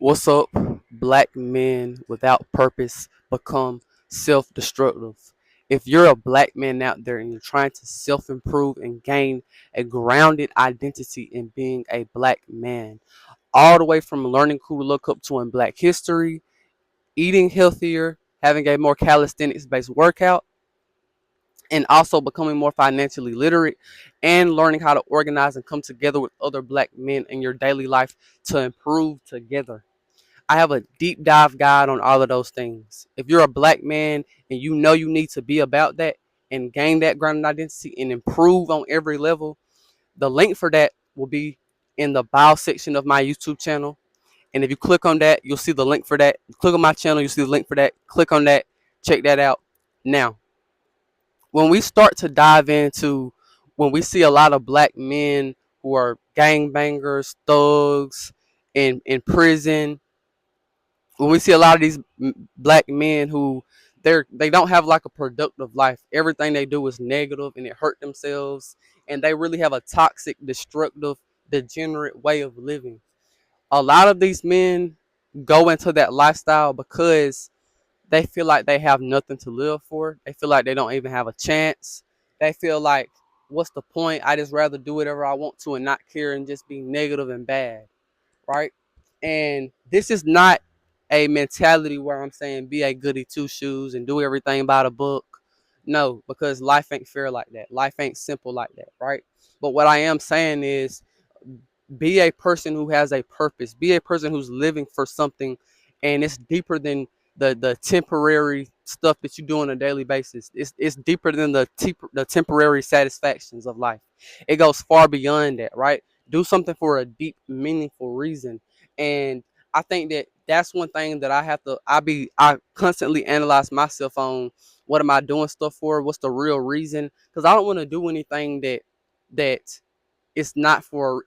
What's up? Black men without purpose become self destructive. If you're a black man out there and you're trying to self improve and gain a grounded identity in being a black man, all the way from learning who to look up to in black history, eating healthier, having a more calisthenics based workout, and also becoming more financially literate and learning how to organize and come together with other black men in your daily life to improve together. I have a deep dive guide on all of those things. If you're a black man and you know you need to be about that and gain that grounded identity and improve on every level, the link for that will be in the bio section of my YouTube channel. And if you click on that, you'll see the link for that. Click on my channel, you'll see the link for that. Click on that, check that out. Now, when we start to dive into when we see a lot of black men who are gangbangers, thugs, in prison, when we see a lot of these black men who they don't have like a productive life. Everything they do is negative and it hurt themselves, and they really have a toxic, destructive, degenerate way of living. A lot of these men go into that lifestyle because they feel like they have nothing to live for. They feel like they don't even have a chance. They feel like, what's the point? I just rather do whatever I want to and not care and just be negative and bad, right? And this is not a mentality where I'm saying be a goody two shoes and do everything by the book. No, because life ain't fair like that. Life ain't simple like that, right? But what I am saying is be a person who has a purpose. Be a person who's living for something, and it's deeper than the temporary stuff that you do on a daily basis. It's deeper than the temporary satisfactions of life. It goes far beyond that, right? Do something for a deep, meaningful reason, and I think that that's one thing that I constantly analyze myself on. What am I doing stuff for? What's the real reason? Because I don't want to do anything that it's not for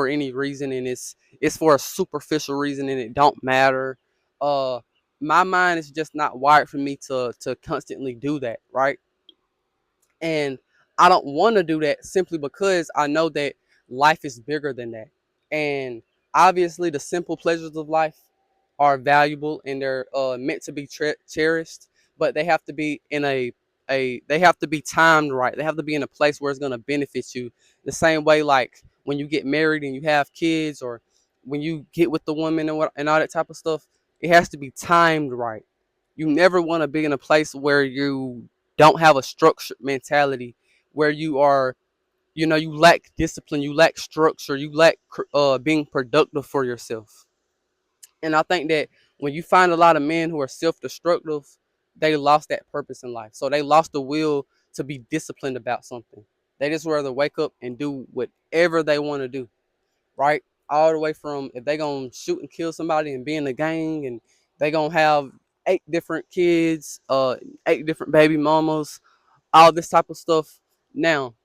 any reason, and it's for a superficial reason and it don't matter. uh my mind is just not wired for me to constantly do that, right? And I don't want to do that simply because I know that life is bigger than that. And obviously the simple pleasures of life are valuable and they're meant to be cherished, but they have to be in they have to be timed right. They have to be in a place where it's going to benefit you. The same way like when you get married and you have kids, or when you get with the woman and all that type of stuff, it has to be timed right. You never want to be in a place where you don't have a structured mentality, where you are, you lack discipline, you lack structure, you lack being productive for yourself. And I think that when you find a lot of men who are self-destructive, they lost that purpose in life. So they lost the will to be disciplined about something. They just rather wake up and do whatever they want to do, right? All the way from if they gonna shoot and kill somebody and be in a gang, and they gonna have 8 different kids, 8 different baby mamas, all this type of stuff. Now,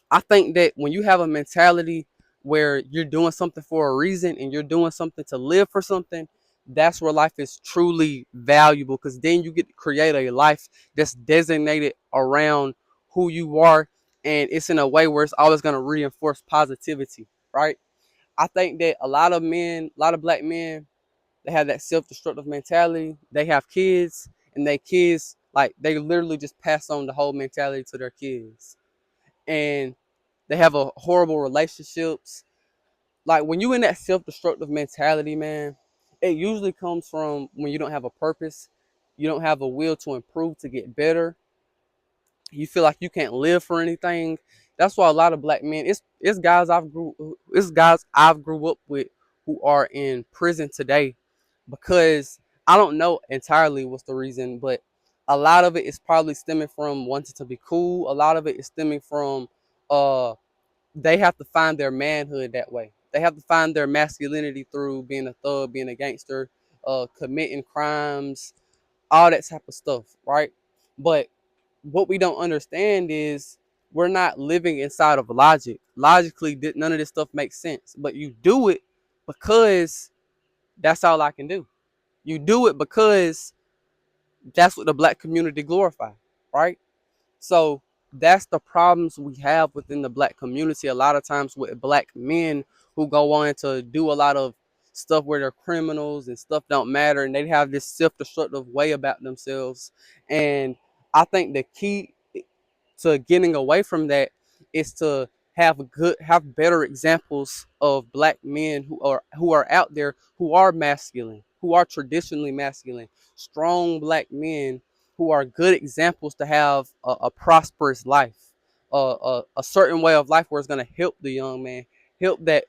I think that when you have a mentality where you're doing something for a reason and you're doing something to live for something, that's where life is truly valuable, because then you get to create a life that's designated around who you are, and it's in a way where it's always going to reinforce positivity, right? I think that a lot of black men, they have that self-destructive mentality. They have kids, and their kids, like, they literally just pass on the whole mentality to their kids, and they have a horrible relationships. Like when you in that self-destructive mentality, man, it usually comes from when you don't have a purpose, you don't have a will to improve, to get better. You feel like you can't live for anything. That's why a lot of black men, it's guys I've grew up with who are in prison today, because I don't know entirely what's the reason, but a lot of it is probably stemming from wanting to be cool. A lot of it is stemming from uh they have to find their manhood that way. They have to find their masculinity through being a thug, being a gangster, committing crimes, all that type of stuff, right? But what we don't understand is we're not living inside of logic. Logically, none of this stuff makes sense, but you do it because that's all I can do. You do it because that's what the black community glorify, right? So that's the problems we have within the black community a lot of times with black men who go on to do a lot of stuff where they're criminals and stuff don't matter, and they have this self-destructive way about themselves. And I think the key to getting away from that is to have better examples of black men who are out there, who are masculine, who are traditionally masculine, strong black men who are good examples to have a prosperous life, a certain way of life where it's going to help the young man, help that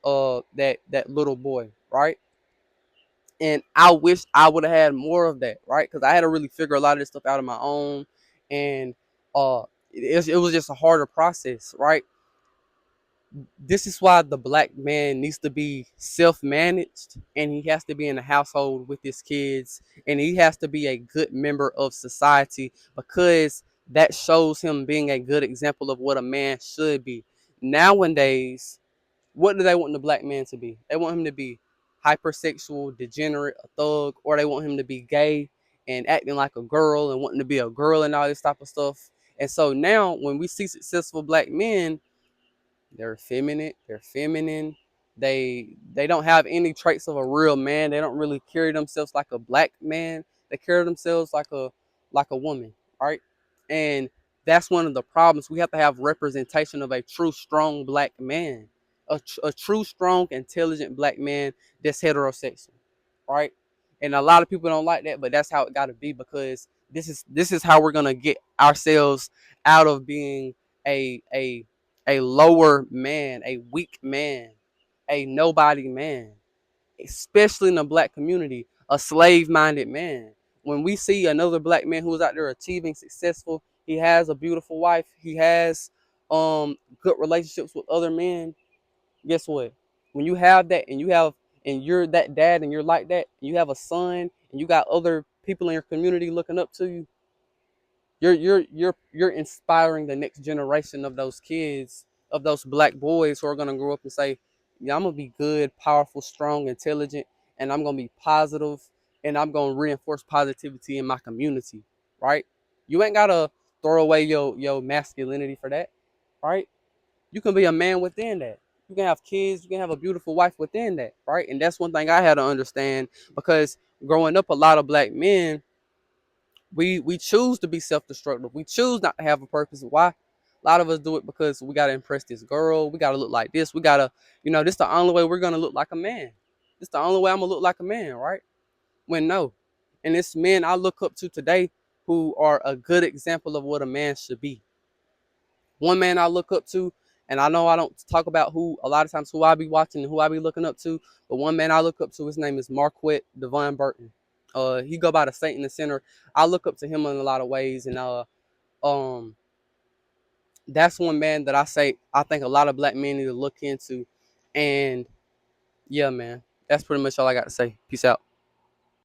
little boy, right? And I wish I would have had more of that, right? Because I had to really figure a lot of this stuff out on my own, and uh, it was just a harder process, right? This is why the black man needs to be self-managed, and he has to be in the household with his kids, and he has to be a good member of society, because that shows him being a good example of what a man should be. Nowadays, what do they want the black man to be? They want him to be hypersexual, degenerate, a thug, or they want him to be gay and acting like a girl and wanting to be a girl and all this type of stuff. And so now when we see successful black men, they're effeminate, they're feminine. They don't have any traits of a real man. They don't really carry themselves like a black man. They carry themselves like a woman, right? And that's one of the problems. We have to have representation of a true strong black man, a true strong intelligent black man that's heterosexual, right? And a lot of people don't like that, but that's how it got to be, because this is how we're gonna get ourselves out of being a lower man, a weak man, a nobody man, especially in the black community, a slave-minded man. When we see another black man who's out there achieving successful, he has a beautiful wife, he has good relationships with other men. Guess what? When you have that, and you're that dad, and you're like that, and you have a son, and you got other people in your community looking up to you, you're inspiring the next generation of those kids, of those black boys who are gonna grow up and say, yeah, I'm gonna be good, powerful, strong, intelligent, and I'm gonna be positive, and I'm gonna reinforce positivity in my community, right? You ain't gotta throw away your masculinity for that, right? You can be a man within that. You can have kids, you can have a beautiful wife within that, right? And that's one thing I had to understand, because growing up, a lot of black men, we choose to be self-destructive. We choose not to have a purpose. Why? A lot of us do it because we gotta impress this girl. We gotta look like this. We gotta, this the only way we're gonna look like a man. This the only way I'm gonna look like a man, right? When no. And it's men I look up to today who are a good example of what a man should be. One man I look up to, and I know I don't talk about who a lot of times, who I be watching and who I be looking up to, but one man I look up to, his name is Marquette Devon Burton. He go by the Saint in the Center. I look up to him in a lot of ways, and um, that's one man that I think a lot of black men need to look into. And yeah, man, that's pretty much all I got to say. Peace out.